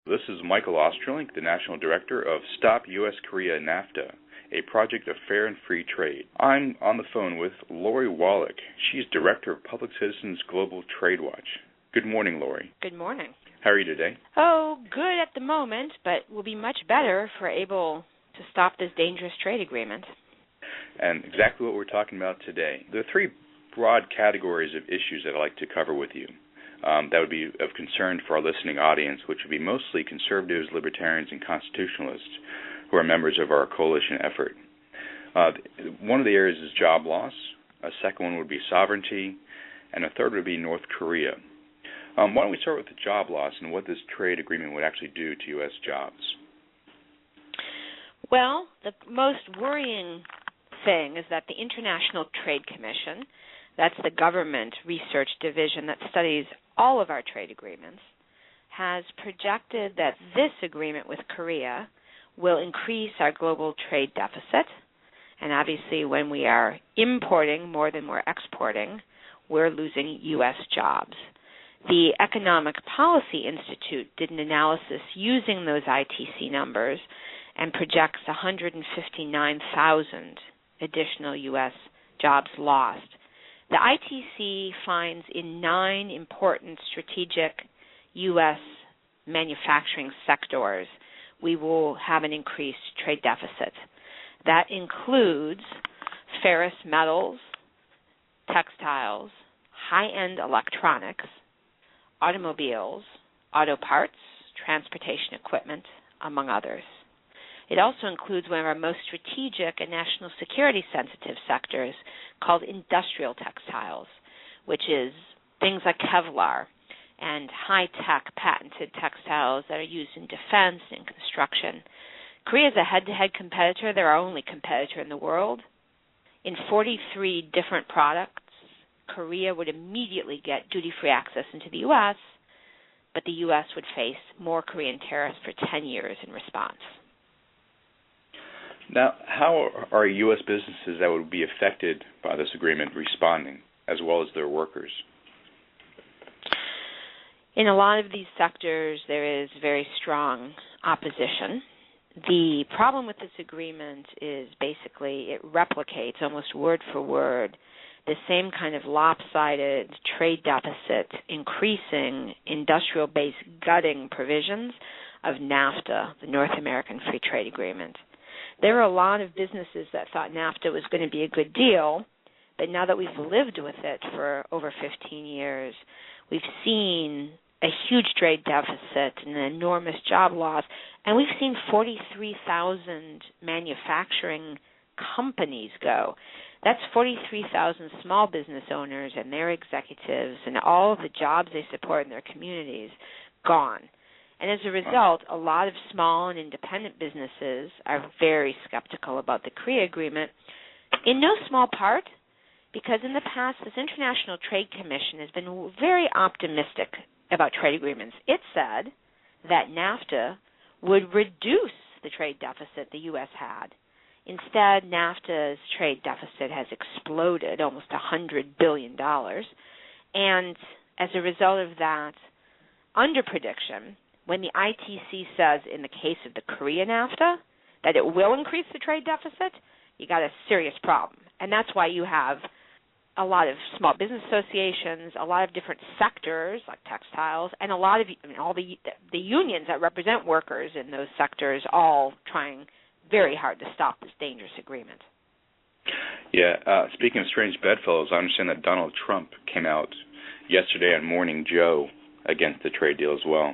This is Michael Ostrolenk, the National Director of Stop U.S.-Korea NAFTA, a project of fair and free trade. I'm on the phone with Lori Wallach. She's Director of Public Citizens Global Trade Watch. Good morning, Lori. Good morning. How are you today? Oh, good at the moment, but we'll be much better if we're able to stop this dangerous trade agreement. And exactly what we're talking about today. There are three broad categories of issues that I'd like to cover with you. That would be of concern for our listening audience, which would be mostly conservatives, libertarians, and constitutionalists who are members of our coalition effort. One of the areas is job loss. A second one would be sovereignty. And a third would be North Korea. Why don't we start with the job loss and what this trade agreement would actually do to U.S. jobs? Well, the most worrying thing is that the International Trade Commission, that's the government research division that studies all of our trade agreements, has projected that this agreement with Korea will increase our global trade deficit. And obviously, when we are importing more than we're exporting, we're losing U.S. jobs. The Economic Policy Institute did an analysis using those ITC numbers and projects 159,000 additional U.S. jobs lost. The ITC finds in 9 important strategic U.S. manufacturing sectors we will have an increased trade deficit. That includes ferrous metals, textiles, high-end electronics, automobiles, auto parts, transportation equipment, among others. It also includes one of our most strategic and national security sensitive sectors called industrial textiles, which is things like Kevlar and high-tech patented textiles that are used in defense and construction. Korea is a head-to-head competitor. They're our only competitor in the world. In 43 different products, Korea would immediately get duty-free access into the U.S., but the U.S. would face more Korean tariffs for 10 years in response. Now, how are U.S. businesses that would be affected by this agreement responding, as well as their workers? In a lot of these sectors, there is very strong opposition. The problem with this agreement is basically it replicates almost word for word the same kind of lopsided trade deficit, increasing industrial-based gutting provisions of NAFTA, the North American Free Trade Agreement. There are a lot of businesses that thought NAFTA was going to be a good deal, but now that we've lived with it for over 15 years, we've seen a huge trade deficit and an enormous job loss, and we've seen 43,000 manufacturing companies go. That's 43,000 small business owners and their executives and all of the jobs they support in their communities gone. And as a result, a lot of small and independent businesses are very skeptical about the Korea agreement, in no small part because in the past this International Trade Commission has been very optimistic about trade agreements. It said that NAFTA would reduce the trade deficit the U.S. had. Instead, NAFTA's trade deficit has exploded, almost $100 billion. And as a result of that underprediction, when the ITC says in the case of the Korea NAFTA that it will increase the trade deficit, you got a serious problem. And that's why you have a lot of small business associations, a lot of different sectors like textiles, and a lot of all the unions that represent workers in those sectors all trying very hard to stop this dangerous agreement. Yeah, speaking of strange bedfellows, I understand that Donald Trump came out yesterday on Morning Joe against the trade deal as well.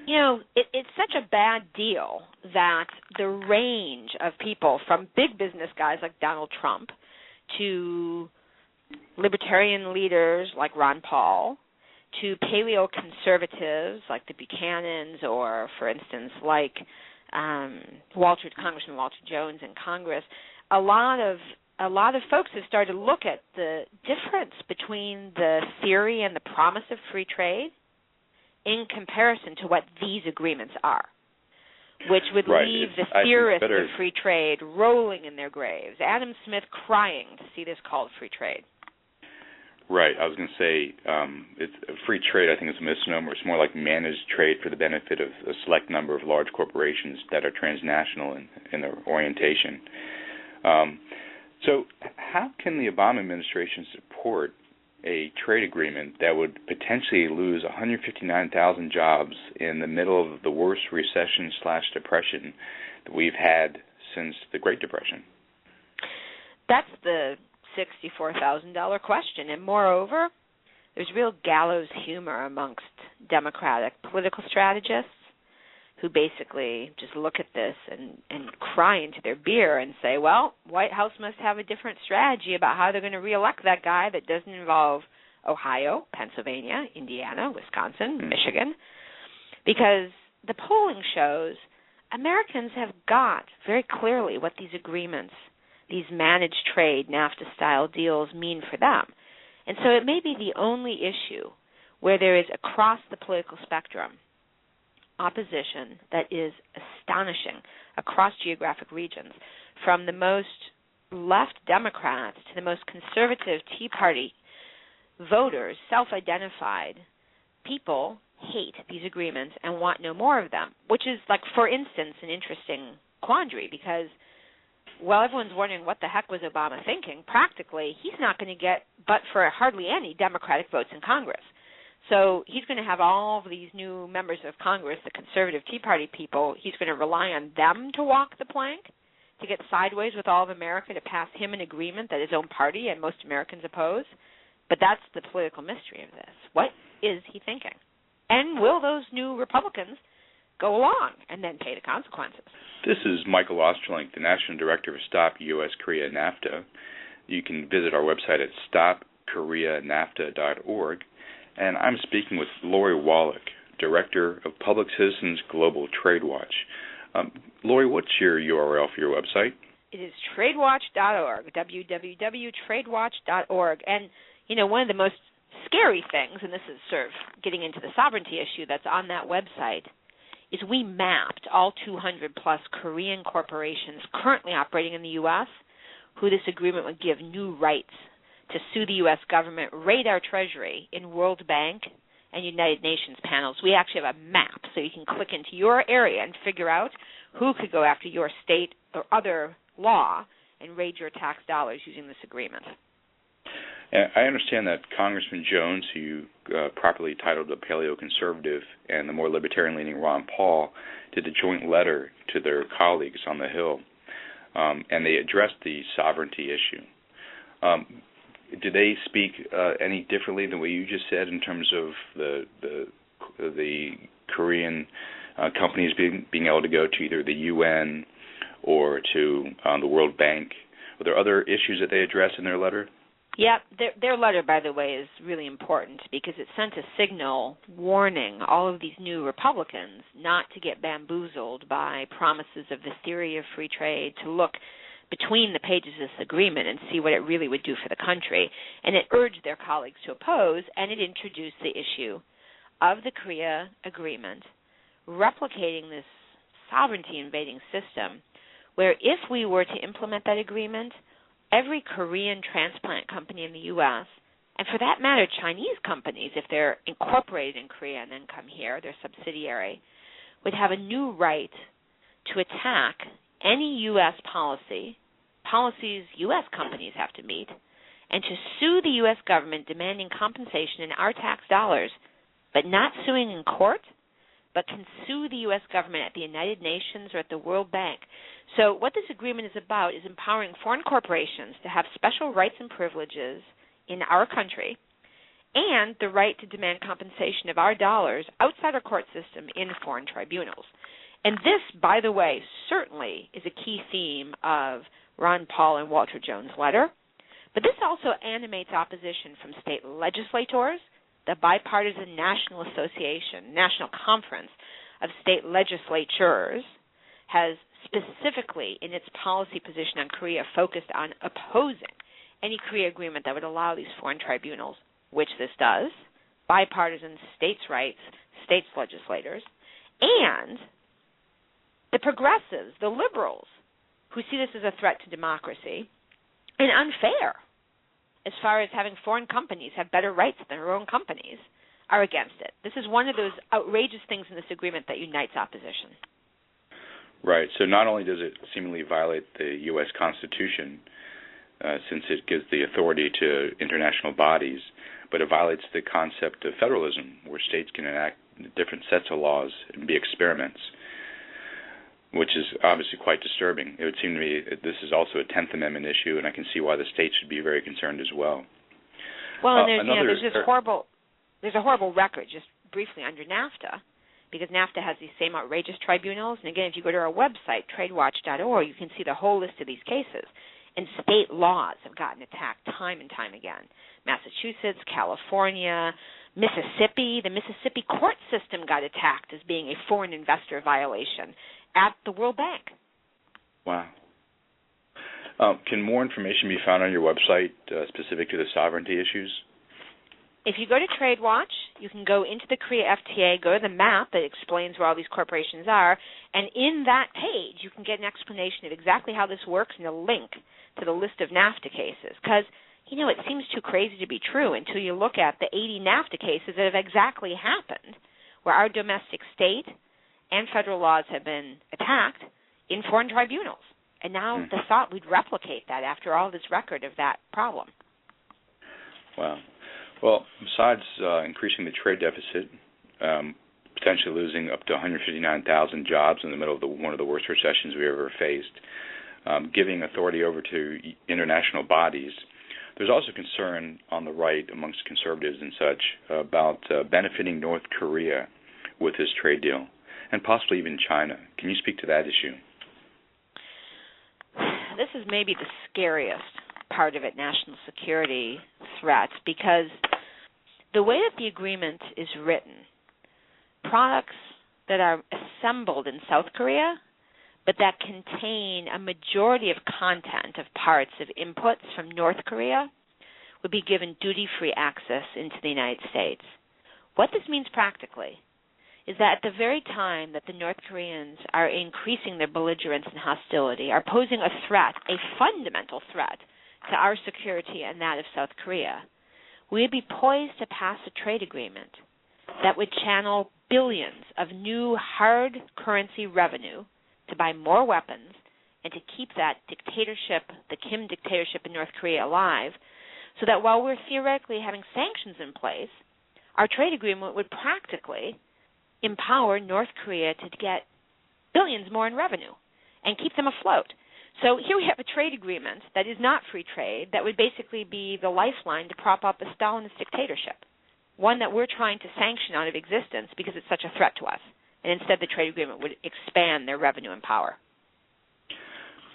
You know, it's such a bad deal that the range of people, from big business guys like Donald Trump to libertarian leaders like Ron Paul to paleo-conservatives like the Buchanans or, for instance, like Congressman Walter Jones in Congress, a lot of folks have started to look at the difference between the theory and the promise of free trade in comparison to what these agreements are, which would leave the theorists of free trade rolling in their graves. Adam Smith crying to see this called free trade. Right. I was going to say it's free trade, I think, is a misnomer. It's more like managed trade for the benefit of a select number of large corporations that are transnational in their orientation. So how can the Obama administration support a trade agreement that would potentially lose 159,000 jobs in the middle of the worst recession/depression that we've had since the Great Depression? That's the $64,000 question. And moreover, there's real gallows humor amongst Democratic political strategists who basically just look at this and cry into their beer and say, well, White House must have a different strategy about how they're going to reelect that guy that doesn't involve Ohio, Pennsylvania, Indiana, Wisconsin, Michigan, because the polling shows Americans have got very clearly what these agreements, these managed trade, NAFTA-style deals mean for them. And so it may be the only issue where there is across the political spectrum opposition that is astonishing across geographic regions, from the most left Democrats to the most conservative Tea Party voters, self-identified people hate these agreements and want no more of them, which is, like, for instance, an interesting quandary because, well, everyone's wondering what the heck was Obama thinking. Practically, he's not going to get but for hardly any Democratic votes in Congress. So he's going to have all of these new members of Congress, the conservative Tea Party people, he's going to rely on them to walk the plank, to get sideways with all of America, to pass him an agreement that his own party and most Americans oppose. But that's the political mystery of this. What is he thinking? And will those new Republicans go along and then pay the consequences? This is Michael Ostrolenk, the National Director of Stop U.S. Korea NAFTA. You can visit our website at stopkoreanafta.org. And I'm speaking with Lori Wallach, Director of Public Citizens Global Trade Watch. Lori, what's your URL for your website? It is tradewatch.org, www.tradewatch.org. And, you know, one of the most scary things, and this is sort of getting into the sovereignty issue that's on that website, is we mapped all 200-plus Korean corporations currently operating in the U.S. who this agreement would give new rights to sue the U.S. government, raid our Treasury in World Bank and United Nations panels. We actually have a map, so you can click into your area and figure out who could go after your state or other law and raid your tax dollars using this agreement. And I understand that Congressman Jones, who you properly titled a paleo-conservative, and the more libertarian-leaning Ron Paul did a joint letter to their colleagues on the Hill, and they addressed the sovereignty issue. Did they speak any differently than what you just said in terms of the Korean companies being able to go to either the UN or to the World Bank? Were there other issues that they addressed in their letter? Yeah, their letter, by the way, is really important because it sent a signal warning all of these new Republicans not to get bamboozled by promises of the theory of free trade, to look between the pages of this agreement and see what it really would do for the country. And it urged their colleagues to oppose, and it introduced the issue of the Korea agreement replicating this sovereignty-invading system where if we were to implement that agreement, every Korean transplant company in the U.S., and for that matter, Chinese companies, if they're incorporated in Korea and then come here, their subsidiary, would have a new right to attack any U.S. policies U.S. companies have to meet, and to sue the U.S. government demanding compensation in our tax dollars, but not suing in court, but can sue the U.S. government at the United Nations or at the World Bank. So what this agreement is about is empowering foreign corporations to have special rights and privileges in our country and the right to demand compensation of our dollars outside our court system in foreign tribunals. And this, by the way, certainly is a key theme of Ron Paul and Walter Jones' letter. But this also animates opposition from state legislators. The Bipartisan National Conference of State Legislatures has specifically in its policy position on Korea focused on opposing any Korea agreement that would allow these foreign tribunals, which this does, bipartisan states' rights, states' legislators, and the progressives, the liberals, who see this as a threat to democracy and unfair as far as having foreign companies have better rights than our own companies, are against it. This is one of those outrageous things in this agreement that unites opposition. Right. So not only does it seemingly violate the U.S. Constitution, since it gives the authority to international bodies, but it violates the concept of federalism, where states can enact different sets of laws and be experiments, which is obviously quite disturbing. It would seem to me that this is also a 10th Amendment issue, and I can see why the states should be very concerned as well. Well, and there's a horrible record, just briefly, under NAFTA, because NAFTA has these same outrageous tribunals. And again, if you go to our website, tradewatch.org, you can see the whole list of these cases. And state laws have gotten attacked time and time again. Massachusetts, California, Mississippi. The Mississippi court system got attacked as being a foreign investor violation at the World Bank. Wow. Can more information be found on your website specific to the sovereignty issues? If you go to TradeWatch, you can go into the Korea FTA, go to the map that explains where all these corporations are, and in that page you can get an explanation of exactly how this works and a link to the list of NAFTA cases. Because, it seems too crazy to be true until you look at the 80 NAFTA cases that have exactly happened, where our domestic state and federal laws have been attacked in foreign tribunals. And now the thought we'd replicate that after all this record of that problem. Wow. Well, besides increasing the trade deficit, potentially losing up to 159,000 jobs in the middle of one of the worst recessions we've ever faced, giving authority over to international bodies, there's also concern on the right amongst conservatives and such about benefiting North Korea with this trade deal, and possibly even China. Can you speak to that issue? This is maybe the scariest part of it, national security threat, because the way that the agreement is written, products that are assembled in South Korea but that contain a majority of content of parts of inputs from North Korea would be given duty-free access into the United States. What this means practically is that at the very time that the North Koreans are increasing their belligerence and hostility, are posing a threat, a fundamental threat, to our security and that of South Korea, we would be poised to pass a trade agreement that would channel billions of new hard currency revenue to buy more weapons and to keep that dictatorship, the Kim dictatorship in North Korea, alive, so that while we're theoretically having sanctions in place, our trade agreement would practically empower North Korea to get billions more in revenue and keep them afloat. So here we have a trade agreement that is not free trade, that would basically be the lifeline to prop up a Stalinist dictatorship, one that we're trying to sanction out of existence because it's such a threat to us. And instead the trade agreement would expand their revenue and power.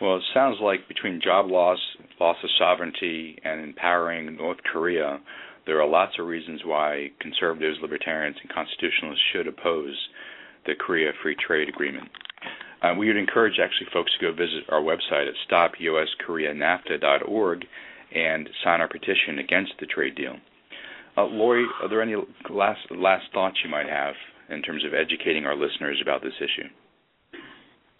Well, it sounds like between job loss, loss of sovereignty, and empowering North Korea, there are lots of reasons why conservatives, libertarians, and constitutionalists should oppose the Korea Free Trade Agreement. We would encourage actually folks to go visit our website at stopUSKoreaNAFTA.org and sign our petition against the trade deal. Lori, are there any last thoughts you might have in terms of educating our listeners about this issue?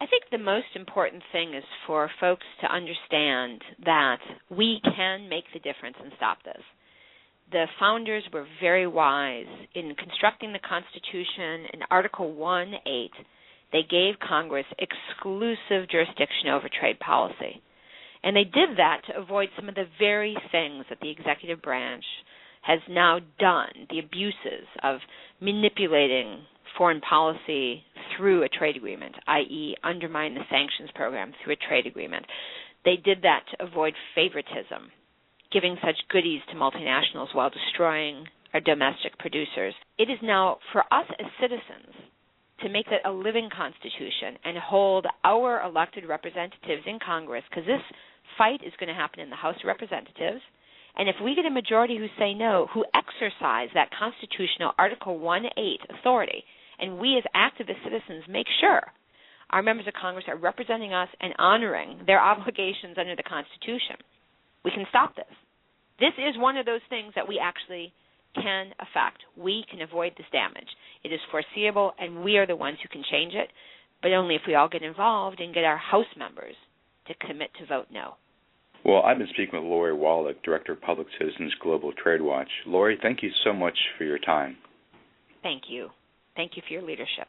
I think the most important thing is for folks to understand that we can make the difference and stop this. The founders were very wise in constructing the Constitution. In Article 1.8, they gave Congress exclusive jurisdiction over trade policy. And they did that to avoid some of the very things that the executive branch has now done, the abuses of manipulating foreign policy through a trade agreement, i.e. undermine the sanctions program through a trade agreement. They did that to avoid favoritism, giving such goodies to multinationals while destroying our domestic producers. It is now for us as citizens to make that a living constitution and hold our elected representatives in Congress, because this fight is going to happen in the House of Representatives. And if we get a majority who say no, who exercise that constitutional Article 1.8 authority, and we as activist citizens make sure our members of Congress are representing us and honoring their obligations under the Constitution, we can stop this. This is one of those things that we actually can affect. We can avoid this damage. It is foreseeable, and we are the ones who can change it, but only if we all get involved and get our House members to commit to vote no. Well, I've been speaking with Lori Wallach, Director of Public Citizens Global Trade Watch. Lori, thank you so much for your time. Thank you. Thank you for your leadership.